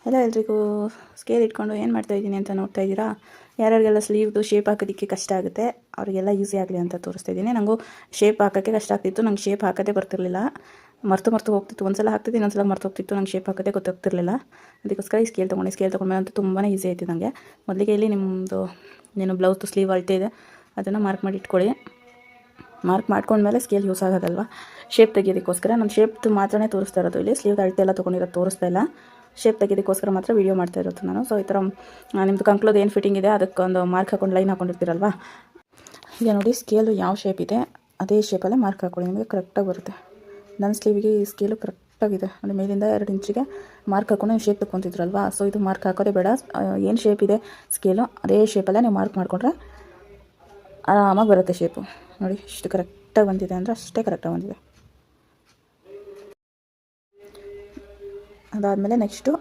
ಎಲ್ಲ ಎಲ್ರಿಗೂ ಸ್ಕೇಲ್ ಇಟ್ಕೊಂಡು ಏನು ಮಾಡ್ತಾಯಿದ್ದೀನಿ ಅಂತ ನೋಡ್ತಾ ಇದ್ದೀರಾ. ಯಾರ್ಯಾರಿಗೆಲ್ಲ ಸ್ಲೀವ್ದು ಶೇಪ್ ಹಾಕೋದಕ್ಕೆ ಕಷ್ಟ ಆಗುತ್ತೆ ಅವರಿಗೆಲ್ಲ ಈಸಿ ಆಗಲಿ ಅಂತ ತೋರಿಸ್ತಾ ಇದ್ದೀನಿ. ನನಗೂ ಶೇಪ್ ಹಾಕೋಕ್ಕೆ ಕಷ್ಟ ಆಗ್ತಿತ್ತು. ನಂಗೆ ಶೇಪ್ ಹಾಕೋದೇ ಬರ್ತಿರಲಿಲ್ಲ, ಮರ್ತು ಹೋಗ್ತಿತ್ತು. ಒಂದ್ಸಲ ಹಾಕ್ತಿದ್ದು ಇನ್ನೊಂದ್ಸಲ ಮರ್ತು ಹೋಗ್ತಿತ್ತು. ನಂಗೆ ಶೇಪ್ ಹಾಕೋದೇ ಗೊತ್ತಾಗ್ತಿರಲಿಲ್ಲ. ಅದಕ್ಕೋಸ್ಕರ ಈ ಸ್ಕೇಲ್ ತೊಗೊಂಡ್ಮೇಲೆ ಅಂತೂ ತುಂಬಾ ಈಸಿ ಆಯಿತು ನನಗೆ. ಮೊದಲಿಗೆ ಇಲ್ಲಿ ನಿಮ್ಮದು ಏನು ಬ್ಲೌಸ್ದು ಸ್ಲೀವ್ ಅಳತೆ ಇದೆ ಅದನ್ನು ಮಾರ್ಕ್ ಮಾಡಿ ಇಟ್ಕೊಳ್ಳಿ. ಮಾರ್ಕ್ ಮಾಡ್ಕೊಂಡ್ಮೇಲೆ ಸ್ಕೇಲ್ ಯೂಸ್ ಆಗೋದಲ್ವ ಶೇಪ್ ತೆಗಿಯೋದಕ್ಕೋಸ್ಕರ. ನಾನು ಶೇಪ್ದು ಮಾತ್ರನೇ ತೋರಿಸ್ತಾ ಇರೋದು, ಇಲ್ಲಿ ಸ್ಲೀವ್ದು ಅಳತೆ ಎಲ್ಲ ತೊಗೊಂಡಿರೋದು ತೋರಿಸ್ತಾ ಇಲ್ಲ. ಶೇಪ್ ತೆಗೆಯೋದಕ್ಕೋಸ್ಕರ ಮಾತ್ರ ವೀಡಿಯೋ ಮಾಡ್ತಾ ಇರೋದು ನಾನು. ಸೊ ಈ ಥರ ನಿಮ್ಮದು ಕಂಕ್ಳದ್ದು ಏನು ಫಿಟ್ಟಿಂಗ್ ಇದೆ ಅದಕ್ಕೊಂದು ಮಾರ್ಕ್ ಹಾಕೊಂಡು ಲೈನ್ ಹಾಕೊಂಡಿರ್ತೀರಲ್ವ. ಈಗ ನೋಡಿ ಸ್ಕೇಲು ಯಾವ ಶೇಪ್ ಇದೆ ಅದೇ ಶೇಪಲ್ಲೇ ಮಾರ್ಕ್ ಹಾಕೊಳ್ಳಿ, ನಿಮಗೆ ಕರೆಕ್ಟಾಗಿ ಬರುತ್ತೆ. ನನ್ನ ಸ್ಲೀವಿಗೆ ಈ ಸ್ಕೇಲು ಕರೆಕ್ಟಾಗಿದೆ. ಅಂದರೆ ಮೇಲಿಂದ 2 ಇಂಚಿಗೆ ಮಾರ್ಕ್ ಹಾಕೊಂಡು ನೀವು ಶೇಪ್ ತಗೊತಿದ್ರಲ್ವ. ಸೊ ಇದು ಮಾರ್ಕ್ ಹಾಕೋದೇ ಬೇಡ, ಏನು ಶೇಪ್ ಇದೆ ಸ್ಕೇಲು ಅದೇ ಶೇಪಲ್ಲೇ ನೀವು ಮಾರ್ಕ್ ಮಾಡಿಕೊಂಡ್ರೆ ಆರಾಮಾಗಿ ಬರುತ್ತೆ ಶೇಪು. ನೋಡಿ ಇಷ್ಟು ಕರೆಕ್ಟಾಗಿ ಬಂದಿದೆ ಅಂದರೆ ಅಷ್ಟೇ ಕರೆಕ್ಟಾಗಿ ಬಂದಿದೆ. ಅದಾದಮೇಲೆ ನೆಕ್ಸ್ಟು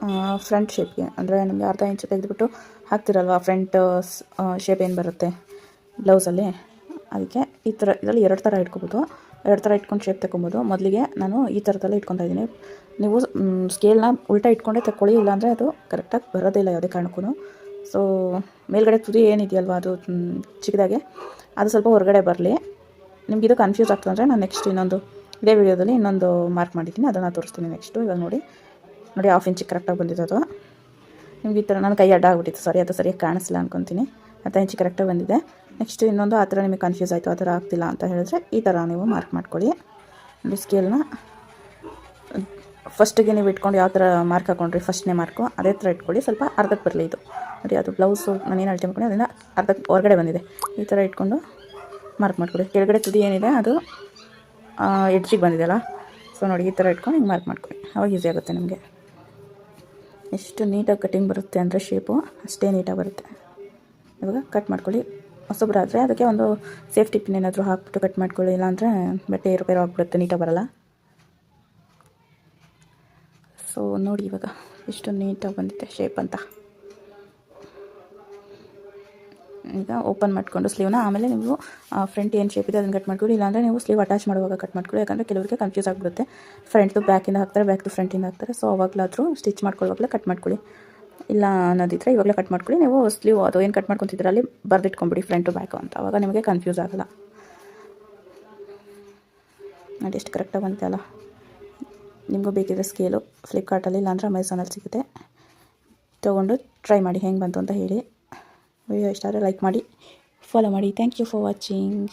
ಫ್ರಂಟ್ ಶೇಪ್ಗೆ, ಅಂದರೆ ನಿಮಗೆ ಅರ್ಧ ಇಂಚು ತೆಗೆದುಬಿಟ್ಟು ಹಾಕ್ತಿರಲ್ವ ಫ್ರಂಟ್ ಶೇಪ್ ಏನು ಬರುತ್ತೆ ಬ್ಲೌಸಲ್ಲಿ, ಅದಕ್ಕೆ ಈ ಥರ ಇದರಲ್ಲಿ 2 ಥರ ಇಟ್ಕೊಬೋದು. 2 ಥರ ಇಟ್ಕೊಂಡು ಶೇಪ್ ತಗೊಬೋದು. ಮೊದಲಿಗೆ ನಾನು ಈ ಥರದಲ್ಲೇ ಇಟ್ಕೊತಾ ಇದ್ದೀನಿ. ನೀವು ಸ್ಕೇಲ್ನ ಉಲ್ಟಾ ಇಟ್ಕೊಂಡೇ ತಗೊಳ್ಳಿ, ಇಲ್ಲಾಂದರೆ ಅದು ಕರೆಕ್ಟಾಗಿ ಬರೋದಿಲ್ಲ ಯಾವುದೇ ಕಾರಣಕ್ಕೂ. ಸೊ ಮೇಲ್ಗಡೆ ತುದಿ ಏನಿದೆಯಲ್ವ ಅದು ಚಿಕ್ಕದಾಗೆ ಅದು ಸ್ವಲ್ಪ ಹೊರಗಡೆ ಬರಲಿ. ನಿಮ್ಗೆ ಇದು ಕನ್ಫ್ಯೂಸ್ ಆಗ್ತದೆ ನಾನು ನೆಕ್ಸ್ಟ್ ಇದೇ ವಿಡಿಯೋದಲ್ಲಿ ಇನ್ನೊಂದು ಮಾರ್ಕ್ ಮಾಡಿದ್ದೀನಿ, ಅದನ್ನು ತೋರಿಸ್ತೀನಿ ನೆಕ್ಸ್ಟು. ಇವಾಗ ನೋಡಿ 1/2 ಇಂಚಿಗೆ ಕರೆಕ್ಟಾಗಿ ಬಂದಿದೆ ಅದು. ನಿಮ್ಗೆ ಈ ಥರ ನನ್ನ ಕೈ ಅಡ್ಡ ಆಗ್ಬಿಟ್ಟಿತ್ತು, ಸಾರಿ ಅದು ಸರಿಯಾಗಿ ಕಾಣಿಸ್ಲಿಲ್ಲ ಅಂದ್ಕೊತೀನಿ. 10 ಇಂಚಿಗೆ ಕರೆಕ್ಟಾಗಿ ಬಂದಿದೆ. ನೆಕ್ಸ್ಟ್ ಇನ್ನೊಂದು ಆ ಥರ ನಿಮಗೆ ಕನ್ಫ್ಯೂಸ್ ಆಯಿತು, ಆ ಥರ ಆಗ್ತಿಲ್ಲ ಅಂತ ಹೇಳಿದ್ರೆ ಈ ಥರ ನೀವು ಮಾರ್ಕ್ ಮಾಡ್ಕೊಳ್ಳಿ. ನೋಡಿ ಸ್ಕೇಲ್ನ ಫಸ್ಟಿಗೆ ನೀವು ಇಟ್ಕೊಂಡು ಯಾವ ಥರ ಮಾರ್ಕ್ ಹಾಕೊಂಡ್ರಿ ಫಸ್ಟ್ನೇ ಮಾರ್ಕು ಅದೇ ಥರ ಇಟ್ಕೊಳ್ಳಿ. ಸ್ವಲ್ಪ ಅರ್ಧಕ್ಕೆ ಬರಲಿ ಇದು. ನೋಡಿ ಅದು ಬ್ಲೌಸು ನಾನೇನು ಅಳತೆ ಮಾಡ್ಕೊಂಡು ಅದನ್ನು ಅರ್ಧಕ್ಕೆ ಹೊರಗಡೆ ಬಂದಿದೆ. ಈ ಥರ ಇಟ್ಕೊಂಡು ಮಾರ್ಕ್ ಮಾಡ್ಕೊಳ್ಳಿ. ಕೆಳಗಡೆ ತುದಿ ಏನಿದೆ ಅದು ಎಡ್ಜಿಗೆ ಬಂದಿದೆಯಲ್ಲ, ಸೊ ನೋಡಿ ಈ ಥರ ಇಟ್ಕೊಂಡು ಹಿಂಗೆ ಮಾರ್ಕ್ ಮಾಡ್ಕೊಳ್ಳಿ. ಅವಾಗ ಈಸಿ ಆಗುತ್ತೆ ನಿಮಗೆ. ಎಷ್ಟು ನೀಟಾಗಿ ಕಟಿಂಗ್ ಬರುತ್ತೆ ಅಂದರೆ ಶೇಪು ಅಷ್ಟೇ ನೀಟಾಗಿ ಬರುತ್ತೆ. ಇವಾಗ ಕಟ್ ಮಾಡ್ಕೊಳ್ಳಿ. ಹೊಸಬ್ರಾದರೆ ಅದಕ್ಕೆ ಒಂದು ಸೇಫ್ಟಿ ಪಿನ್ ಏನಾದರೂ ಹಾಕ್ಬಿಟ್ಟು ಕಟ್ ಮಾಡ್ಕೊಳ್ಳಿ, ಇಲ್ಲಾಂದರೆ ಬಟ್ಟೆ ಏರುಪೇರು ಆಗಿಬಿಡುತ್ತೆ, ನೀಟಾಗಿ ಬರೋಲ್ಲ. ಸೊ ನೋಡಿ ಇವಾಗ ಎಷ್ಟು ನೀಟಾಗಿ ಬಂದಿದೆ ಶೇಪ್ ಅಂತ. ಈಗ ಓಪನ್ ಮಾಡಿಕೊಂಡು ಸ್ಲೀವ್ನ ಆಮೇಲೆ ನೀವು ಫ್ರಂಟ್ ಏನು ಶೇಪ್ ಇದೆ ಅದನ್ನು ಕಟ್ ಮಾಡ್ಕೊಳ್ಳಿ, ಇಲ್ಲಾಂದರೆ ನೀವು ಸ್ಲೀವ್ ಅಟ್ಯಾಚ್ ಮಾಡುವಾಗ ಕಟ್ ಮಾಡ್ಕೊಳ್ಳಿ. ಯಾಕಂದರೆ ಕೆಲವರಿಗೆ ಕನ್ಫ್ಯೂಸ್ ಆಗಿಬಿಡುತ್ತೆ, ಫ್ರಂಟ್ದು ಬ್ಯಾಕಿಂದ ಹಾಕ್ತಾರೆ, ಬ್ಯಾಕ್ದು ಫ್ರಂಟಿಂದ ಹಾಕ್ತಾರೆ. ಸೊ ಅವಾಗಲಾದರೂ ಸ್ಟಿಚ್ ಮಾಡ್ಕೊಳ್ಳುವಾಗಲೇ ಕಟ್ ಮಾಡ್ಕೊಳ್ಳಿ. ಇಲ್ಲ ಅನ್ನೋದಿದ್ರೆ ಇವಾಗಲೇ ಕಟ್ ಮಾಡ್ಕೊಳ್ಳಿ. ನೀವು ಸ್ಲೀವ್ ಅದು ಏನು ಕಟ್ ಮಾಡ್ಕೊತಿದ್ರೆ ಅಲ್ಲಿ ಬರೆದಿಟ್ಕೊಂಬಿಡಿ ಫ್ರಂಟು ಬ್ಯಾಕು ಅಂತ, ಆವಾಗ ನಿಮಗೆ ಕನ್ಫ್ಯೂಸ್ ಆಗೋಲ್ಲ. ನೋಡಿ ಎಷ್ಟು ಕರೆಕ್ಟಾಗಿ ಬಂತೆ ಅಲ್ಲ. ನಿಮಗೂ ಬೇಕಿದ್ರೆ ಸ್ಕೇಲು ಫ್ಲಿಪ್ಕಾರ್ಟಲ್ಲಿ ಇಲ್ಲಾಂದರೆ ಅಮೆಝಾನಲ್ಲಿ ಸಿಗುತ್ತೆ, ತೊಗೊಂಡು ಟ್ರೈ ಮಾಡಿ ಹೆಂಗೆ ಬಂತು ಅಂತ ಹೇಳಿ. ವಿಡಿಯೋ ಇಷ್ಟ ಆದರೆ ಲೈಕ್ ಮಾಡಿ, ಫಾಲೋ ಮಾಡಿ. Thank you for watching.